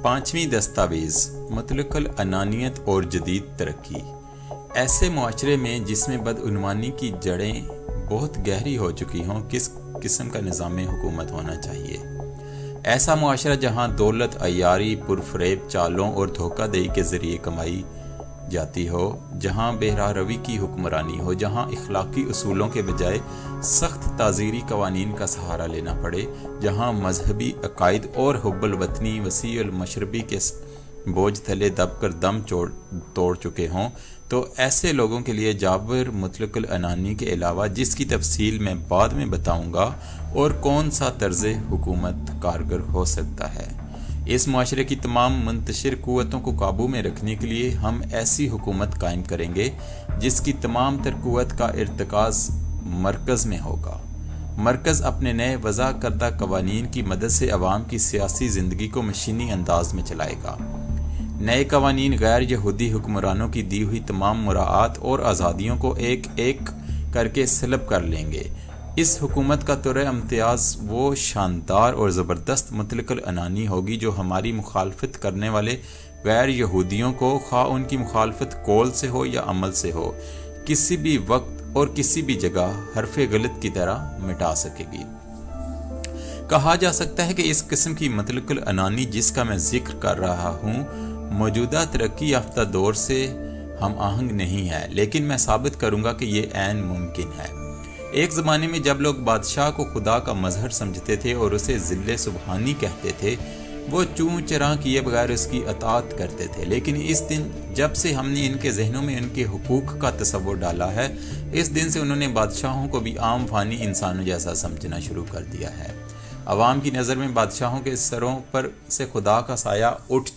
5ویں دستاویز مطلق العنانیت اور جدید ترقی۔ ایسے معاشرے میں جس میں بدعنوانی کی جڑیں بہت گہری ہو چکی ہوں کس قسم کا نظام حکومت ہونا چاہیے؟ ایسا معاشرہ جہاں دولت عیاری، پرفریب چالوں اور دھوکہ دہی کے ذریعے کمائی جاتی ہو، جہاں بے راہ روی کی حکمرانی ہو، جہاں اخلاقی اصولوں کے بجائے سخت تعزیری قوانین کا سہارا لینا پڑے، جہاں مذہبی عقائد اور حب الوطنی وسیع المشربی کے بوجھ تلے دب کر دم توڑ چکے ہوں، تو ایسے لوگوں کے لیے جابر مطلق العنانی کے علاوہ، جس کی تفصیل میں بعد میں بتاؤں گا، اور کون سا طرز حکومت کارگر ہو سکتا ہے۔ اس معاشرے کی تمام منتشر قوتوں کو قابو میں رکھنے کے لیے ہم ایسی حکومت قائم کریں گے جس کی تمام تر قوت کا ارتکاز مرکز میں ہوگا۔ مرکز اپنے نئے وضع کردہ قوانین کی مدد سے عوام کی سیاسی زندگی کو مشینی انداز میں چلائے گا۔ نئے قوانین غیر یہودی حکمرانوں کی دی ہوئی تمام مراعات اور آزادیوں کو ایک ایک کر کے سلب کر لیں گے۔ اس حکومت کا طور امتیاز وہ شاندار اور زبردست مطلق العنانی ہوگی جو ہماری مخالفت کرنے والے غیر یہودیوں کو، خواہ ان کی مخالفت قول سے ہو یا عمل سے ہو، کسی بھی وقت اور کسی بھی جگہ حرف غلط کی طرح مٹا سکے گی۔ کہا جا سکتا ہے کہ اس قسم کی مطلق العنانی جس کا میں ذکر کر رہا ہوں موجودہ ترقی یافتہ دور سے ہم آہنگ نہیں ہے، لیکن میں ثابت کروں گا کہ یہ عین ممکن ہے۔ ایک زمانے میں جب لوگ بادشاہ کو خدا کا مظہر سمجھتے تھے اور اسے ذل سبحانی کہتے تھے، وہ چوں چراں کیے بغیر اس کی اطاعت کرتے تھے، لیکن اس دن جب سے ہم نے ان کے ذہنوں میں ان کے حقوق کا تصور ڈالا ہے، اس دن سے انہوں نے بادشاہوں کو بھی عام فانی انسانوں جیسا سمجھنا شروع کر دیا ہے۔ عوام کی نظر میں بادشاہوں کے سروں پر سے خدا کا سایہ اٹھ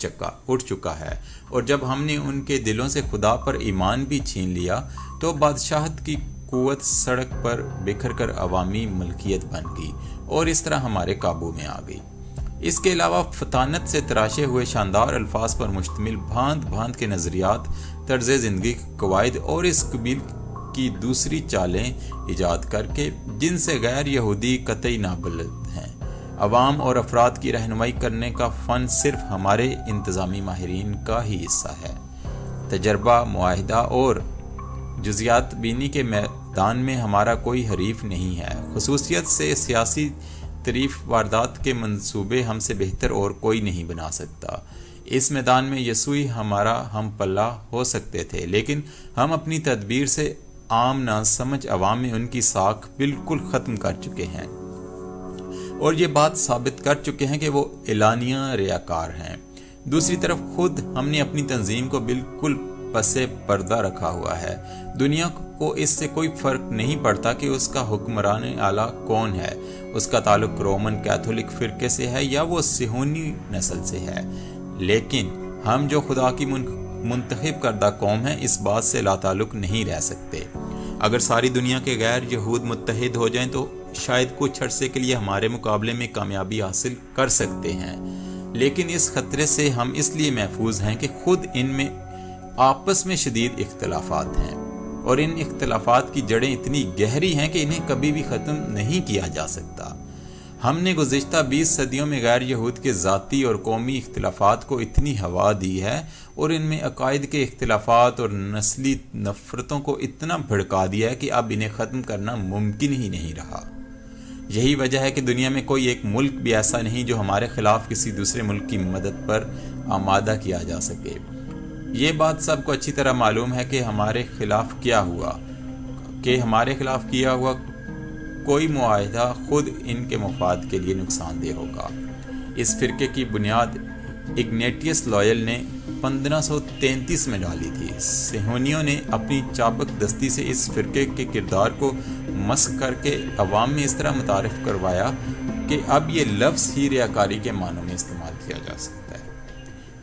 چکا ہے، اور جب ہم نے ان کے دلوں سے خدا پر ایمان بھی چھین لیا تو بادشاہت کی قوت سڑک پر بکھر کر عوامی ملکیت بن گئی اور اس طرح ہمارے قابو میں آ گئی۔ اس کے علاوہ فطانت سے تراشے ہوئے شاندار الفاظ پر مشتمل بھانت بھانت کے نظریات، طرز زندگی کے قواعد اور اس قبیل کی دوسری چالیں ایجاد کر کے جن سے غیر یہودی قطعی نابلد ہیں، عوام اور افراد کی رہنمائی کرنے کا فن صرف ہمارے انتظامی ماہرین کا ہی حصہ ہے۔ تجربہ، معاہدہ اور جزیات بینی کے میدان میں ہمارا کوئی حریف نہیں ہے۔ خصوصیت سے سیاسی طریف واردات کے منصوبے ہم سے بہتر اور کوئی نہیں بنا سکتا۔ اس میدان میں یسوعی ہمارا ہم پلہ ہو سکتے تھے، لیکن ہم اپنی تدبیر سے عام ناسمجھ عوام میں ان کی ساکھ بالکل ختم کر چکے ہیں، اور یہ بات ثابت کر چکے ہیں کہ وہ اعلانیہ ریاکار ہیں۔ دوسری طرف خود ہم نے اپنی تنظیم کو بالکل پسے پردہ رکھا ہوا ہے۔ دنیا کو اس سے کوئی فرق نہیں پڑتا کہ اس کا حکمران اعلیٰ کون ہے، اس کا تعلق رومن کیتھولک فرقے سے ہے یا وہ صہیونی نسل سے ہے، لیکن ہم جو خدا کی منتخب کردہ قوم ہیں اس بات سے لا تعلق نہیں رہ سکتے۔ اگر ساری دنیا کے غیر یہود متحد ہو جائیں تو شاید کچھ عرصے کے لیے ہمارے مقابلے میں کامیابی حاصل کر سکتے ہیں، لیکن اس خطرے سے ہم اس لیے محفوظ ہیں کہ خود ان میں آپس میں شدید اختلافات ہیں، اور ان اختلافات کی جڑیں اتنی گہری ہیں کہ انہیں کبھی بھی ختم نہیں کیا جا سکتا۔ ہم نے گزشتہ 20 صدیوں میں غیر یہود کے ذاتی اور قومی اختلافات کو اتنی ہوا دی ہے، اور ان میں عقائد کے اختلافات اور نسلی نفرتوں کو اتنا بھڑکا دیا ہے کہ اب انہیں ختم کرنا ممکن ہی نہیں رہا۔ یہی وجہ ہے کہ دنیا میں کوئی ایک ملک بھی ایسا نہیں جو ہمارے خلاف کسی دوسرے ملک کی مدد پر آمادہ کیا جا سکے۔ یہ بات سب کو اچھی طرح معلوم ہے کہ ہمارے خلاف کیا ہوا کوئی معاہدہ خود ان کے مفاد کے لیے نقصان دہ ہوگا۔ اس فرقے کی بنیاد اگنیٹیس لوئل نے 1533 میں ڈالی تھی۔ صہیونیوں نے اپنی چابک دستی سے اس فرقے کے کردار کو مسخ کر کے عوام میں اس طرح متعارف کروایا کہ اب یہ لفظ ہی ریاکاری کے معنوں میں استعمال کیا جا سکتا ہے۔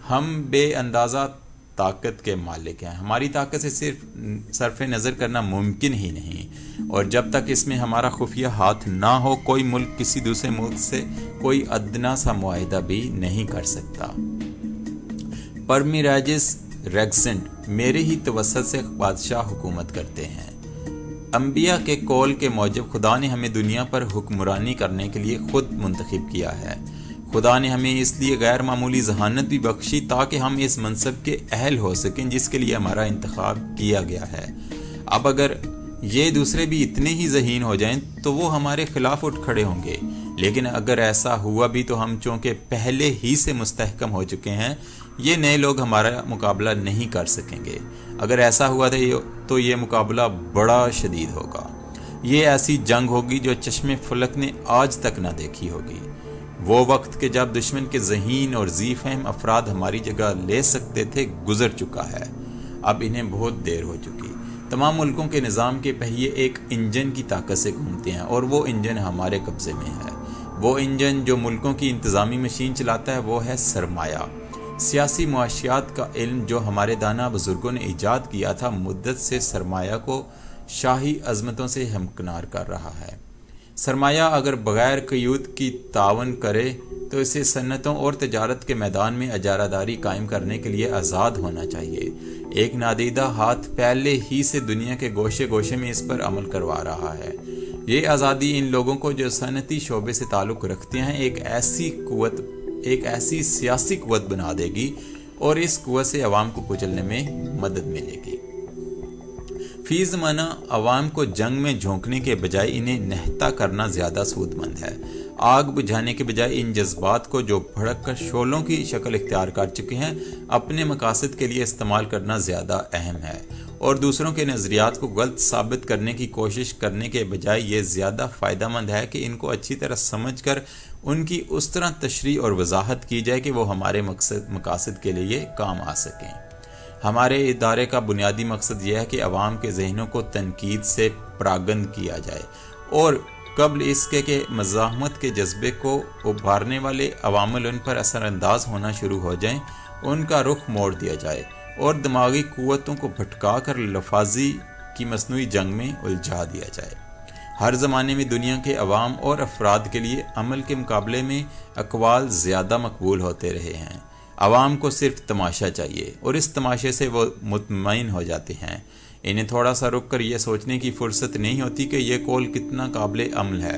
ہم بے اندازہ طاقت کے مالک ہیں، ہماری طاقت سے صرف نظر کرنا ممکن ہی نہیں، اور جب تک اس میں ہمارا خفیہ ہاتھ نہ ہو کوئی ملک کسی دوسرے ملک سے کوئی ادنا سا معاہدہ بھی نہیں کر سکتا۔ پرمیراجس ریگسنٹ میرے ہی توسط سے بادشاہ حکومت کرتے ہیں۔ انبیاء کے قول کے موجب خدا نے ہمیں دنیا پر حکمرانی کرنے کے لیے خود منتخب کیا ہے۔ خدا نے ہمیں اس لیے غیر معمولی ذہانت بھی بخشی تاکہ ہم اس منصب کے اہل ہو سکیں جس کے لیے ہمارا انتخاب کیا گیا ہے۔ اب اگر یہ دوسرے بھی اتنے ہی ذہین ہو جائیں تو وہ ہمارے خلاف اٹھ کھڑے ہوں گے، لیکن اگر ایسا ہوا بھی تو ہم چونکہ پہلے ہی سے مستحکم ہو چکے ہیں، یہ نئے لوگ ہمارا مقابلہ نہیں کر سکیں گے۔ اگر ایسا ہوا تو یہ مقابلہ بڑا شدید ہوگا۔ یہ ایسی جنگ ہوگی جو چشم فلک نے آج تک نہ دیکھی ہوگی۔ وہ وقت کہ جب دشمن کے ذہین اور ذی فہم افراد ہماری جگہ لے سکتے تھے گزر چکا ہے۔ اب انہیں بہت دیر ہو چکی۔ تمام ملکوں کے نظام کے پہیے ایک انجن کی طاقت سے گھومتے ہیں اور وہ انجن ہمارے قبضے میں ہے۔ وہ انجن جو ملکوں کی انتظامی مشین چلاتا ہے وہ ہے سرمایہ۔ سیاسی معاشیات کا علم جو ہمارے دانا بزرگوں نے ایجاد کیا تھا مدت سے سرمایہ کو شاہی عظمتوں سے ہمکنار کر رہا ہے۔ سرمایہ اگر بغیر قیود کی تعاون کرے تو اسے صنعتوں اور تجارت کے میدان میں اجارہ داری قائم کرنے کے لیے آزاد ہونا چاہیے۔ ایک نادیدہ ہاتھ پہلے ہی سے دنیا کے گوشے گوشے میں اس پر عمل کروا رہا ہے۔ یہ آزادی ان لوگوں کو جو صنعتی شعبے سے تعلق رکھتے ہیں ایک ایسی سیاسی قوت بنا دے گی اور اس قوت سے عوام کو کچلنے میں مدد ملے گی۔ فی زمانہ عوام کو جنگ میں جھونکنے کے بجائے انہیں نہتا کرنا زیادہ سود مند ہے۔ آگ بجھانے کے بجائے ان جذبات کو جو بھڑک کر شعلوں کی شکل اختیار کر چکے ہیں اپنے مقاصد کے لیے استعمال کرنا زیادہ اہم ہے، اور دوسروں کے نظریات کو غلط ثابت کرنے کی کوشش کرنے کے بجائے یہ زیادہ فائدہ مند ہے کہ ان کو اچھی طرح سمجھ کر ان کی اس طرح تشریح اور وضاحت کی جائے کہ وہ ہمارے مقاصد کے لیے کام آ سکیں۔ ہمارے ادارے کا بنیادی مقصد یہ ہے کہ عوام کے ذہنوں کو تنقید سے پراگند کیا جائے اور قبل اس کے کہ مزاحمت کے جذبے کو ابھارنے والے عوامل ان پر اثر انداز ہونا شروع ہو جائیں، ان کا رخ موڑ دیا جائے اور دماغی قوتوں کو بھٹکا کر لفاظی کی مصنوعی جنگ میں الجھا دیا جائے۔ ہر زمانے میں دنیا کے عوام اور افراد کے لیے عمل کے مقابلے میں اقوال زیادہ مقبول ہوتے رہے ہیں۔ عوام کو صرف تماشا چاہیے اور اس تماشے سے وہ مطمئن ہو جاتے ہیں۔ انہیں تھوڑا سا رک کر یہ سوچنے کی فرصت نہیں ہوتی کہ یہ قول کتنا قابل عمل ہے۔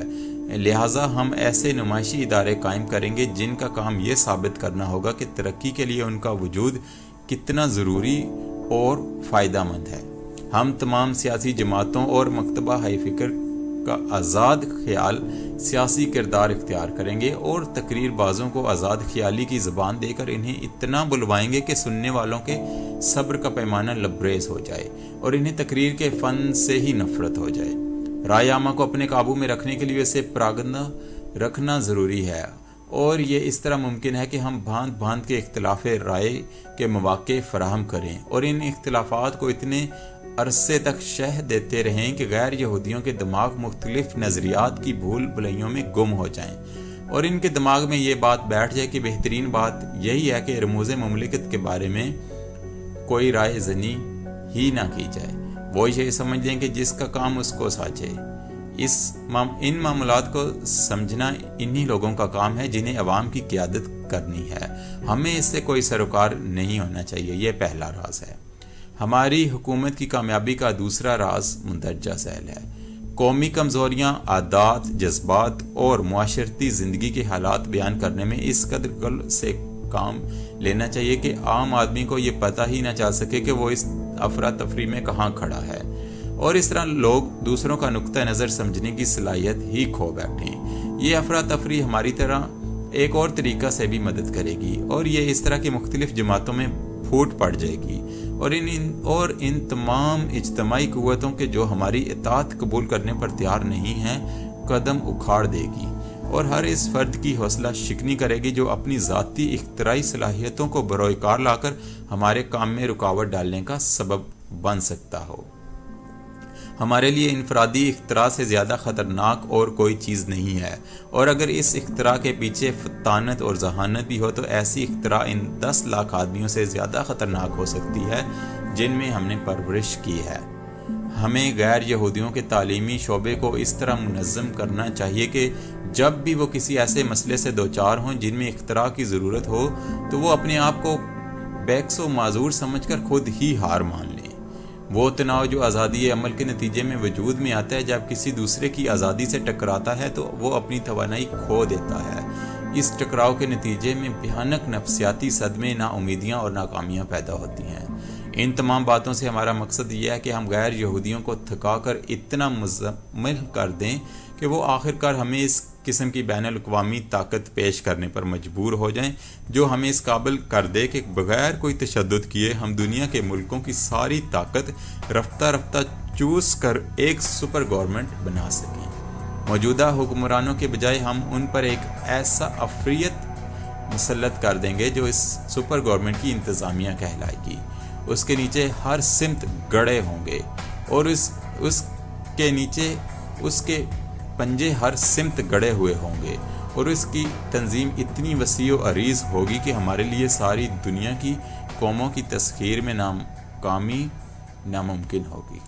لہٰذا ہم ایسے نمائشی ادارے قائم کریں گے جن کا کام یہ ثابت کرنا ہوگا کہ ترقی کے لیے ان کا وجود کتنا ضروری اور فائدہ مند ہے۔ ہم تمام سیاسی جماعتوں اور مکتبہ ہائی فکر کا آزاد خیال سیاسی کردار اختیار کریں گے اور تقریر بازوں کو آزاد خیالی کی زبان دے کر انہیں اتنا بلوائیں گے کہ سننے والوں کے صبر کا پیمانہ لبریز ہو جائے اور انہیں تقریر کے فن سے ہی نفرت ہو جائے۔ رائے عامہ کو اپنے قابو میں رکھنے کے لیے اسے پراگندہ رکھنا ضروری ہے، اور یہ اس طرح ممکن ہے کہ ہم بھانت بھانت کے اختلاف رائے کے مواقع فراہم کریں اور ان اختلافات کو اتنے عرصے تک شہ دیتے رہیں کہ غیر یہودیوں کے دماغ مختلف نظریات کی بھول بھلائیوں میں گم ہو جائیں اور ان کے دماغ میں یہ بات بیٹھ جائے کہ بہترین بات یہی ہے کہ رموز مملکت کے بارے میں کوئی رائے زنی ہی نہ کی جائے۔ وہ یہ سمجھ لیں کہ جس کا کام اس کو سانچے۔ ان معاملات کو سمجھنا انہی لوگوں کا کام ہے جنہیں عوام کی قیادت کرنی ہے۔ ہمیں اس سے کوئی سروکار نہیں ہونا چاہیے، یہ پہلا راز ہے۔ ہماری حکومت کی کامیابی کا دوسرا راز مندرجہ ذیل ہے۔ قومی کمزوریاں، عادات، جذبات اور معاشرتی زندگی کے حالات بیان کرنے میں اس قدر سے کام لینا چاہیے کہ عام آدمی کو یہ پتہ ہی نہ چل سکے کہ وہ اس افراتفری میں کہاں کھڑا ہے، اور اس طرح لوگ دوسروں کا نقطہ نظر سمجھنے کی صلاحیت ہی کھو بیٹھیں۔ یہ افراتفری ہماری طرح ایک اور طریقہ سے بھی مدد کرے گی اور یہ اس طرح کی مختلف جماعتوں میں پھوٹ پڑ جائے گی اور ان تمام اجتماعی قوتوں کے جو ہماری اطاعت قبول کرنے پر تیار نہیں ہیں قدم اکھاڑ دے گی اور ہر اس فرد کی حوصلہ شکنی کرے گی جو اپنی ذاتی اختراعی صلاحیتوں کو بروئے کار لا کر ہمارے کام میں رکاوٹ ڈالنے کا سبب بن سکتا ہو۔ ہمارے لیے انفرادی اختراع سے زیادہ خطرناک اور کوئی چیز نہیں ہے، اور اگر اس اختراع کے پیچھے فطانت اور ذہانت بھی ہو تو ایسی اختراع ان 10 لاکھ آدمیوں سے زیادہ خطرناک ہو سکتی ہے جن میں ہم نے پرورش کی ہے۔ ہمیں غیر یہودیوں کے تعلیمی شعبے کو اس طرح منظم کرنا چاہیے کہ جب بھی وہ کسی ایسے مسئلے سے دوچار ہوں جن میں اختراع کی ضرورت ہو تو وہ اپنے آپ کو بیکس و معذور سمجھ کر خود ہی ہار مان لیں۔ وہ تناؤ جو آزادی عمل کے نتیجے میں وجود میں آتا ہے جب کسی دوسرے کی آزادی سے ٹکراتا ہے تو وہ اپنی توانائی کھو دیتا ہے۔ اس ٹکراؤ کے نتیجے میں بھیانک نفسیاتی صدمے، ناامیدیاں اور ناکامیاں پیدا ہوتی ہیں۔ ان تمام باتوں سے ہمارا مقصد یہ ہے کہ ہم غیر یہودیوں کو تھکا کر اتنا مزمل کر دیں کہ وہ آخرکار ہمیں اس قسم کی بین الاقوامی طاقت پیش کرنے پر مجبور ہو جائیں جو ہمیں اس قابل کر دے کہ بغیر کوئی تشدد کیے ہم دنیا کے ملکوں کی ساری طاقت رفتہ رفتہ چوس کر ایک سپر گورنمنٹ بنا سکیں۔ موجودہ حکمرانوں کے بجائے ہم ان پر ایک ایسا عفریت مسلط کر دیں گے جو اس سپر گورنمنٹ کی انتظامیہ کہلائے گی۔ اس کے نیچے ہر سمت گڑے ہوں گے اور اس کے نیچے اس کے پنجے ہر سمت گڑے ہوئے ہوں گے، اور اس کی تنظیم اتنی وسیع و عریض ہوگی کہ ہمارے لیے ساری دنیا کی قوموں کی تسخیر میں ناکامی ناممکن ہوگی۔